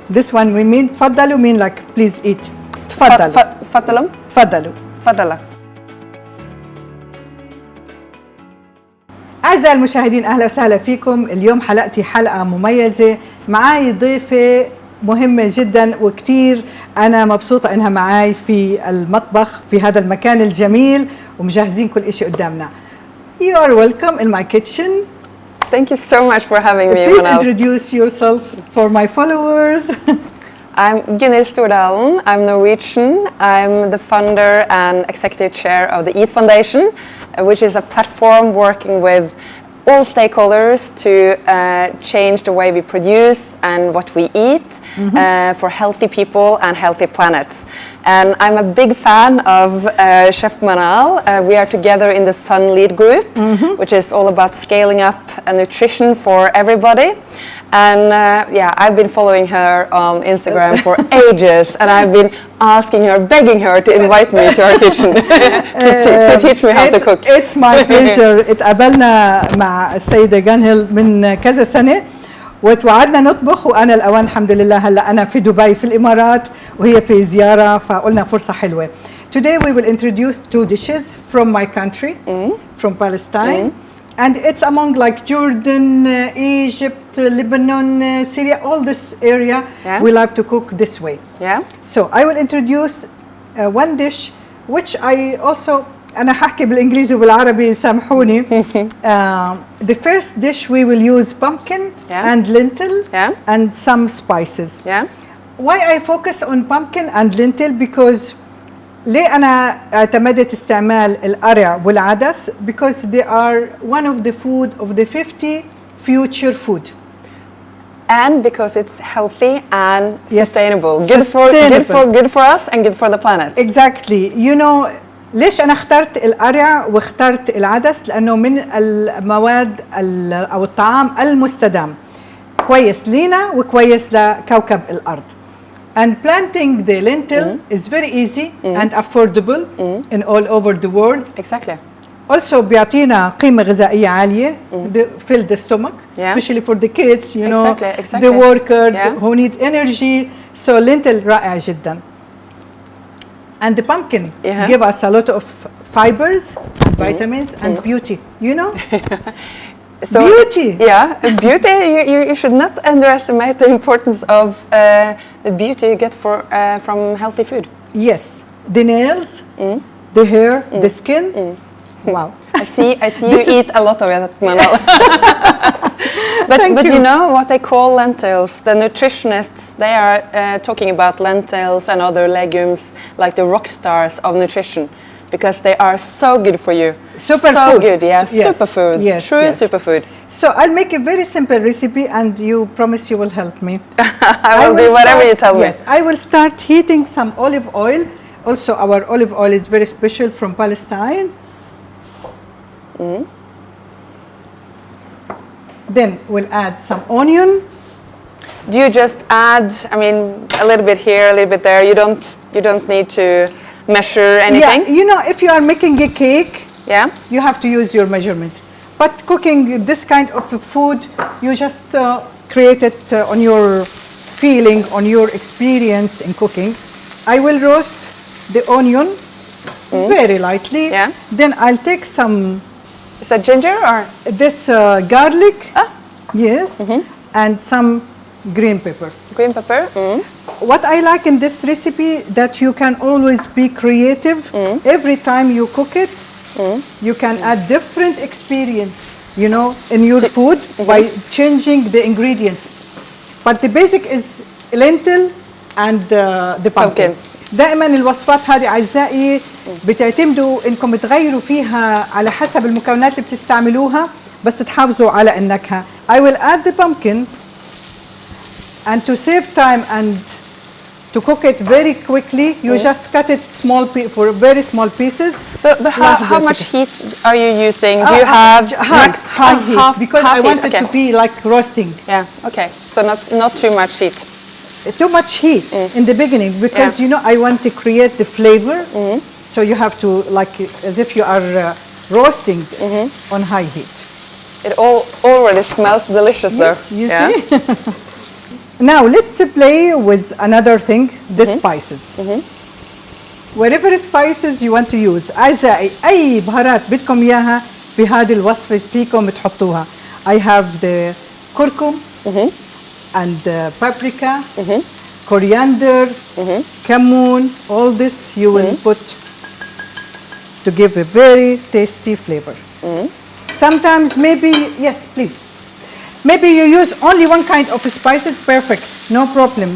This one we mean تفضلوا mean like please eat. تفضلوا. تفضلوا. أعزائي المشاهدين أهلا وسهلا فيكم. اليوم حلقتي حلقة مميزة، معاي ضيفة مهمة جدا وكتير أنا مبسوطة إنها معاي في المطبخ في هذا المكان الجميل ومجهزين كل إشي قدامنا. You are welcome in my kitchen. Thank you so much for having me, Please Manal. introduce yourself for my followers. I'm ستوردالين. I'm Norwegian. I'm the founder and executive chair of the Eat Foundation, which is a platform working with all stakeholders to change the way we produce and what we eat for healthy people and healthy planets. And I'm a big fan of Chef Manal. We are together in the Sun Lead group, which is all about scaling up nutrition for everybody. And yeah, I've been following her on Instagram for ages, and I've been asking her, begging her to invite me to her kitchen to teach me how to cook. It's my pleasure. اتقابلنا مع السيدة غونهيلد من كذا سنة وتوعدنا نطبخ، وأنا الأوان الحمد لله هلا أنا في دبي في الإمارات وهي في زيارة، فقلنا فرصة حلوة. Today we will introduce two dishes from my country, from Palestine. And it's among like Jordan, Egypt, Lebanon, Syria, all this area. Yeah. We love to cook this way. Yeah. So I will introduce one dish which I also أنا ححكي بالإنجليزي وبالعربي سامحوني. The first dish we will use pumpkin and lentil and some spices. Yeah. Why I focus on pumpkin and lentil because ليه أنا اعتمدت استعمال القرع والعدس because they are one of the food of the 50 future food. And because it's healthy and Yes. sustainable. Sustainable. Good for us and good for the planet. Exactly. You know ليش أنا اخترت القرع واخترت العدس؟ لأنه من المواد أو الطعام المستدام، كويس لينا وكويس لكوكب الأرض. And planting the lentil is very easy and affordable in all over the world. Exactly. Also بيعطينا قيمة غذائية عالية, fill the stomach, especially for the kids, you know, the worker who need energy. So lentil رائع جدا. And the pumpkin give us a lot of fibers, vitamins, and beauty. You know. So, beauty. Yeah, beauty. You should not underestimate the importance of the beauty you get from healthy food. Yes, the nails, the hair, the skin. Wow. I see you eat a lot of it, Manal. But you know what they call lentils? The nutritionists, they are talking about lentils and other legumes like the rock stars of nutrition. Because they are so good for you. Superfood. So good, yes. Superfood. Yes, true superfood. So I'll make a very simple recipe and you promise you will help me. I will do whatever you tell me. Yes, I will start heating some olive oil. Also our olive oil is very special from Palestine. Then we'll add some onion. Do you just add, I mean, a little bit here, a little bit there? You don't need to measure anything? Yeah, you know, if you are making a cake, you have to use your measurement. But cooking this kind of food, you just create it on your feeling, on your experience in cooking. I will roast the onion very lightly. Yeah. Then I'll take some. Is that ginger or? This garlic. Yes. And some green pepper. Green pepper. What I like in this recipe that you can always be creative. Every time you cook it, you can add different experience, you know, in your food by changing the ingredients. But the basic is lentil and the pumpkin. دائما الوصفات هذه أعزائي بتعتمدوا إنكم تغيروا فيها على حسب المكونات اللي بتستعملوها بس تحافظوا على النكهة. I will add the pumpkin and to save time and to cook it very quickly, you just cut it for very small pieces. But how much heat are you using? Do you have high heat because I want it to be like roasting. Yeah. Okay. So not too much heat. Too much heat in the beginning because you know I want to create the flavor. So you have to like as if you are roasting on high heat. It already smells delicious though. You see? Now let's play with another thing, the spices. Whatever spices you want to use. أعزائي أي بهارات بدكم إياها في هذه الوصفة فيكم تحطوها. I have the curcum and paprika, coriander, كمون. All this you will put to give a very tasty flavor. Sometimes maybe, yes, please. Maybe you use only one kind of spices, perfect, no problem.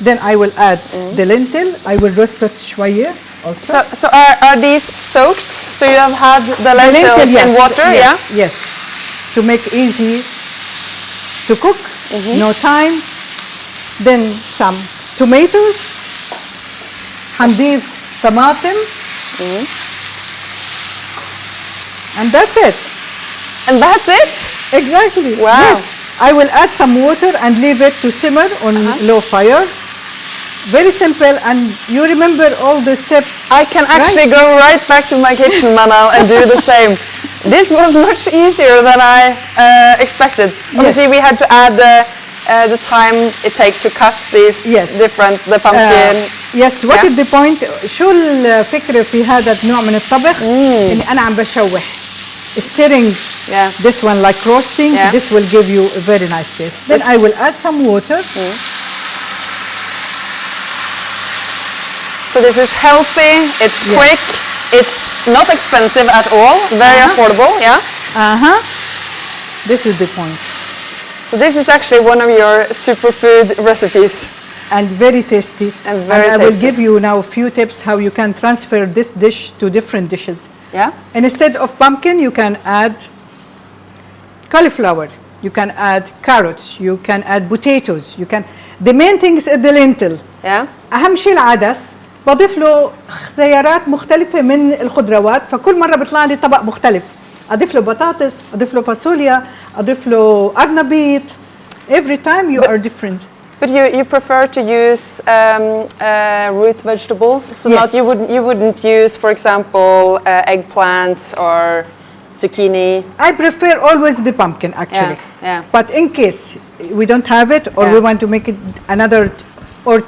Then I will add the lentil. I will roast it شوية also. So are these soaked? So you have had the lentils yes, in water, yes, Yes, to make easy to cook, no time. Then some tomatoes. هنضيف طماطم. And that's it. And that's it? Exactly. Wow. Yes. I will add some water and leave it to simmer on low fire. Very simple, and you remember all the steps. I can actually go right back to my kitchen, Manal, and do the same. This was much easier than I expected. Obviously, we had to add the time it takes to cut these the pumpkin. Yes, what is the point? شو الفكرة في هذا النوع من الطبخ؟ إني أنا عم بشوح. Stirring this one like roasting, this will give you a very nice taste. Then I will add some water. So this is healthy, it's quick, it's not expensive at all, very affordable, This is the point. So this is actually one of your superfood recipes. And very tasty. And very I tasty. will give you now a few tips how you can transfer this dish to different dishes. Yeah. And instead of pumpkin, you can add cauliflower. You can add carrots. You can add potatoes. You can. The main thing is the lentil. Yeah. أهم شيء العدس. بضيف له خيارات مختلفة من الخضروات، فكل مرة بيطلع لي طبق مختلف. أضيف له بطاطس، أضيف له فاصوليا، أضيف له أرنبيط. Every time you are different. But you prefer to use root vegetables, so not you wouldn't use, for example, eggplants or zucchini. I prefer always the pumpkin actually. Yeah. But in case we don't have it, or we want to make it another, or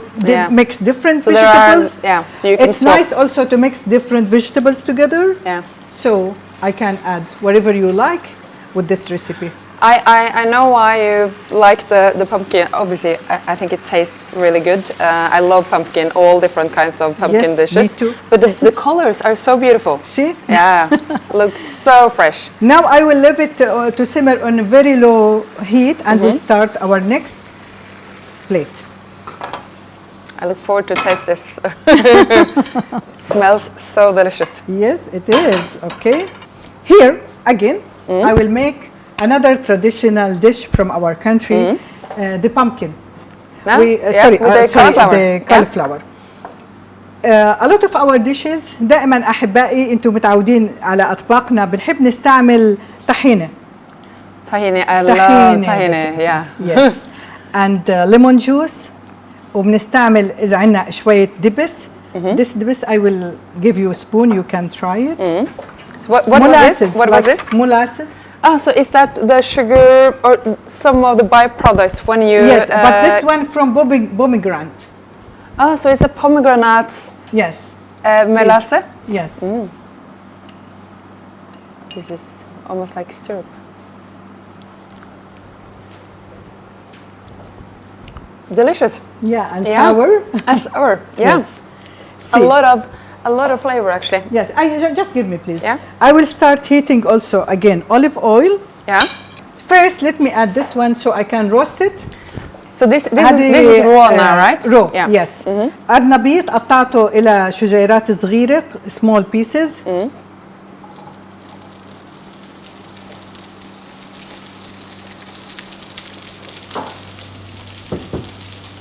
mix different vegetables. So you can it's swap. nice also to mix different vegetables together. Yeah. So I can add whatever you like with this recipe. I know why you like the pumpkin. Obviously, I think it tastes really good. I love pumpkin, all different kinds of pumpkin dishes. Me too. But the colors are so beautiful. See? Yeah, looks so fresh. Now I will leave it to simmer on a very low heat, and we'll start our next plate. I look forward to taste this. It smells so delicious. Yes, it is. Okay. Here, again, I will make another traditional dish from our country, the pumpkin. No? The cauliflower. A lot of our dishes دائما أحبائي أنتم متعودين على أطباقنا بنحب نستعمل طحينة. Tahini, I love tahini, yeah. Yes. And lemon juice. وبنستعمل إذا عنا شوية دبس. This dibs I will give you a spoon, you can try it. What was this? What was this? Molasses. Oh, so is that the sugar or some of the byproducts when you... Yes, but this one from pomegranate. Oh, so it's a pomegranate... Yes. Melasse? Yes. This is almost like syrup. Delicious. Yeah, and sour. And sour, yeah. Yes. A lot of flavor actually. Yes, just give me please. Yeah. I will start heating also again olive oil. Yeah. First, let me add this one so I can roast it. So this is raw now, right? Raw, yes. النبيط قطعته إلى شجيرات صغيرة, small pieces.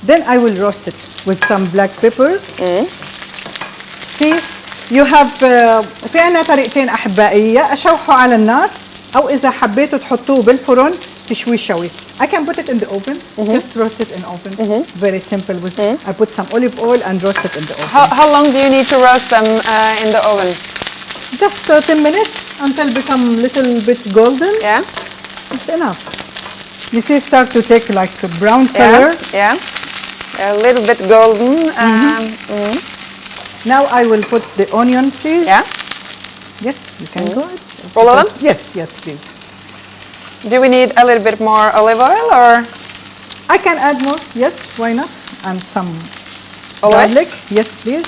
Then I will roast it with some black pepper. See, you have في عنا طريقتين أحبائي، يا أشوحه على النار أو إذا حبيتوا تحطوه بالفرن تشوي شوي. I can put it in the oven, just roast it in oven. Very simple. I put some olive oil and roast it in the oven. How long do you need to roast them in the oven? Just 10 minutes until become little bit golden. Yeah. It's enough. You see, start to take like a brown color. Yeah. A little bit golden. Now I will put the onion, please. Yeah. Yes, you can go ahead. All of them? Yes, yes, please. Do we need a little bit more olive oil or? I can add more. Yes, why not? And some Olive? garlic. Yes, please.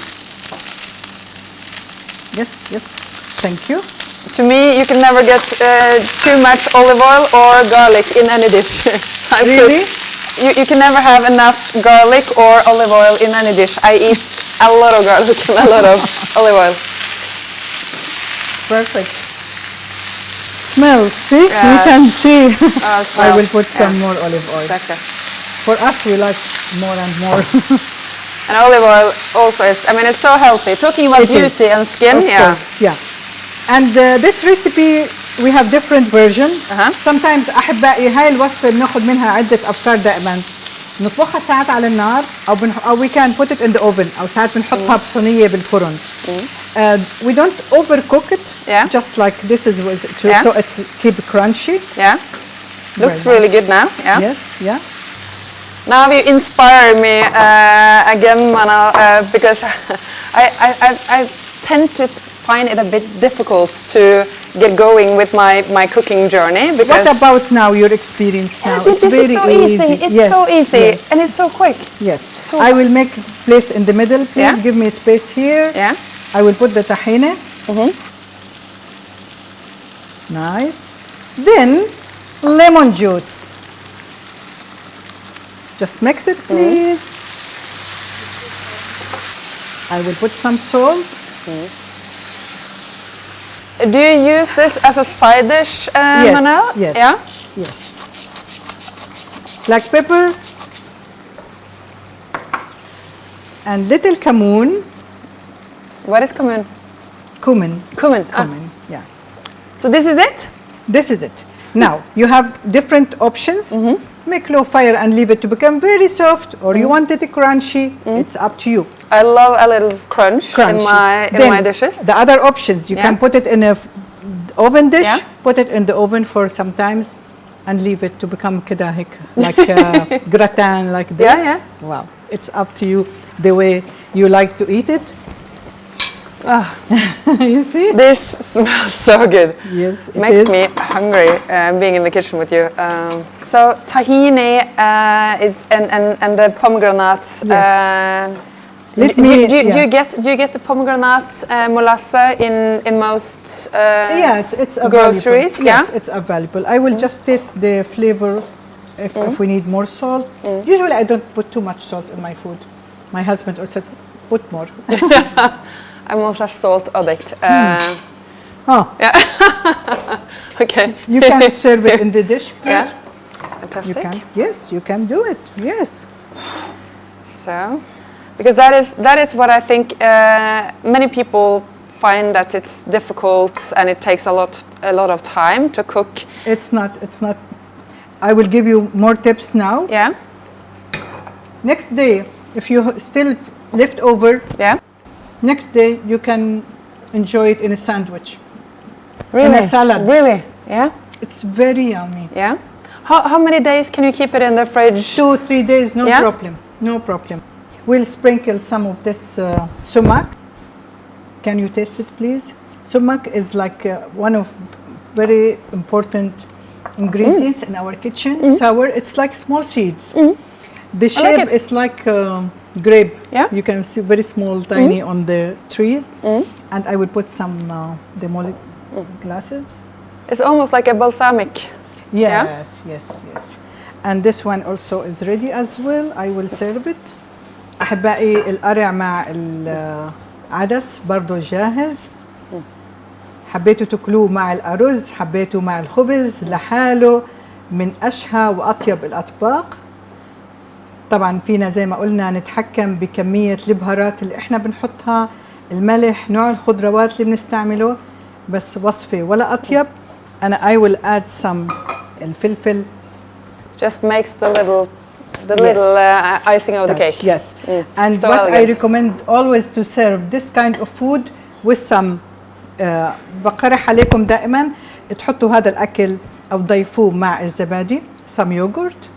Yes, yes. Thank you. To me, you can never get too much olive oil or garlic in any dish. Really? You can never have enough garlic or olive oil in any dish. I eat a lot of garlic and a lot of olive oil. Perfect. Smell, see? Yeah. You can see. Smell. I will put some more olive oil. Exactly. For us, we like more and more. And olive oil also is, I mean, it's so healthy. Talking about beauty and skin, Of course, yeah. And this recipe, we have different versions. Sometimes أحبائي هاي الوصفة بناخذ منها عدة أفكار دائما. نطبخها ساعات على النار أو we can put it in the oven أو ساعات بنحطها بصينية بالفرن. We don't overcook it. Yeah. Just like this is so it's keep crunchy. Yeah. Looks really good now. Yeah. Yes. Yeah. Now you inspire me again, Manal, because I tend to find it a bit difficult to get going with my cooking journey. Because What about now, your experience now? This is so easy. It's so easy and it's so quick. Yes. So I will make place in the middle. Please give me space here. Yeah. I will put the tahine. Nice. Then lemon juice. Just mix it, please. I will put some salt. Do you use this as a side dish, Manal? Yes. Yeah? Yes. Black pepper and little cumin. What is cumin? Cumin. Cumin. Cumin. Yeah. So this is it? This is it. Now you have different options. Make low fire and leave it to become very soft, or you want it crunchy. It's up to you. I love a little crunch in my dishes. The other options, you can put it in a oven dish, put it in the oven for some times, and leave it to become كده هيك like gratin like this. Yeah. Wow, it's up to you the way you like to eat it. You see? This smells so good. Yes, it Makes is. me hungry being in the kitchen with you. So tahini is and the pomegranates. Yes. Do you get the pomegranate molasse in most yes, it's available. groceries? Yes, it's available. I will just taste the flavor if we need more salt. Usually I don't put too much salt in my food. My husband also said, put more. I'm also a salt addict. Oh, Yeah. Okay. you can serve it in the dish, please. Yeah. You Fantastic. can. Yes, you can do it. Yes. So, because that is what I think many people find that it's difficult and it takes a lot of time to cook. It's not. I will give you more tips now. Yeah. Next day, if you still left over, Yeah. next day you can enjoy it in a sandwich. Really? In a salad. Really? Yeah. It's very yummy. Yeah. How many days can you keep it in the fridge? 2-3 days, no Yeah? problem. No problem. We'll sprinkle some of this sumac. Can you taste it, please? Sumac is like one of very important ingredients in our kitchen. Sour. It's like small seeds. The shape it. is like grape. Yeah. You can see very small, tiny on the trees. And I will put some the glasses. It's almost like a balsamic. Yes, yes, yes. And this one also is ready as well. I will serve it. أحبائي القرع مع العدس برضو جاهز. حبيتوا تاكلوه مع الأرز، حبيتوا مع الخبز لحاله، من أشهى وأطيب الأطباق. طبعا فينا زي ما قلنا نتحكم بكمية البهارات اللي احنا بنحطها، الملح، نوع الخضروات اللي بنستعمله، بس وصفة ولا أطيب. أنا I will add some الفلفل. Just makes the little icing of the cake. Yes. And So what I elegant. recommend always to serve this kind of food with some بقترح عليكم دائما تحطوا هذا الأكل أو تضيفوه مع الزبادي some yogurt,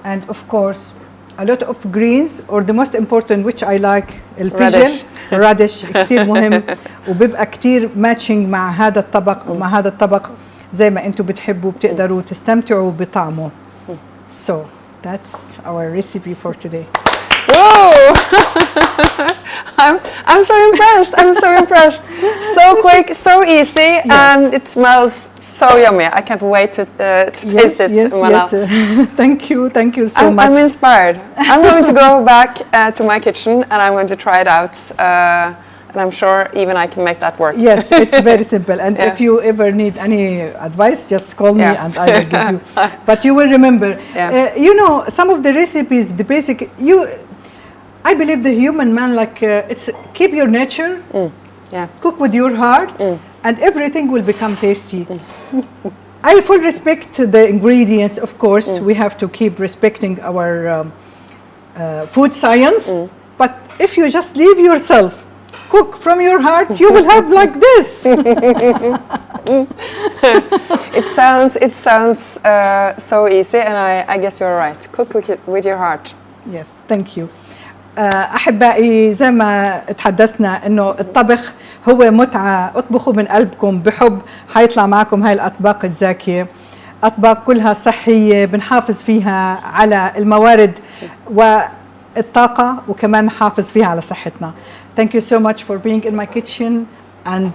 and of course a lot of greens, or the most important which I like الفجل radish كتير مهم وبيبقى كتير matching مع هذا الطبق أو مع هذا الطبق زي ما انتم بتحبوا بتقدروا تستمتعوا بطعمه. So that's our recipe for today. Whoa! I'm so impressed. I'm so impressed. So quick, so easy, and it smells so yummy. I can't wait to taste it, Manal. Yes. Thank you so much. I'm inspired. I'm going to go back to my kitchen and I'm going to try it out. And I'm sure even I can make that work. Yes, it's very simple. And if you ever need any advice, just call me and I will give you. But you will remember, you know, some of the recipes, the basic, I believe the human man, like, it's keep your nature, cook with your heart, and everything will become tasty. I fully respect the ingredients, of course. We have to keep respecting our food science. But if you just leave yourself, cook from your heart, you will have like this. It sounds so easy, and I guess you're right. Cook with your heart. Yes, thank you. أحبائي زي ما تحدثنا إنه الطبخ هو متعة، اطبخوا من قلبكم بحب، حيطلع معكم هاي الأطباق الزاكية، أطباق كلها صحية بنحافظ فيها على الموارد والطاقة وكمان نحافظ فيها على صحتنا. Thank you so much for being in my kitchen, and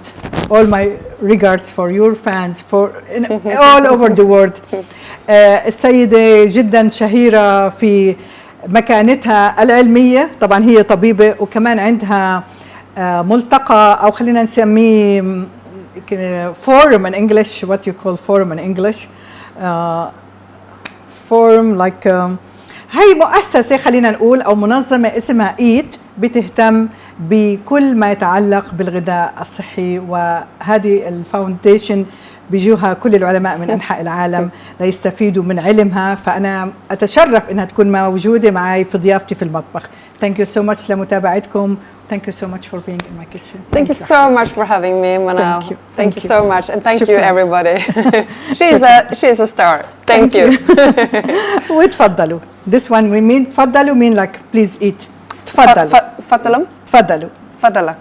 all my regards for your fans all over the world. السيدة جدا شهيرة في مكانتها العلمية، طبعا هي طبيبة وكمان عندها ملتقى أو خلينا نسميه forum in English. What you call forum in English? Forum like هي مؤسسة خلينا نقول أو منظمة اسمها إيت بتهتم بكل ما يتعلق بالغذاء الصحي، وهذه الفاونديشن بيجوها كل العلماء من أنحاء العالم ليستفيدوا من علمها، فأنا أتشرف إنها تكون موجودة معي في ضيافتي في المطبخ. Thank you so much لمتابعتكم. Thank you so much for being in my kitchen. Thank you so much for having me, Manal. Thank you so much, and thank you شكرا. everybody. She's a star. Thank you. وتفضلوا. This one we mean تفضلوا mean like please eat. تفضلوا. تفضلوا. تفضلوا. تفضلوا.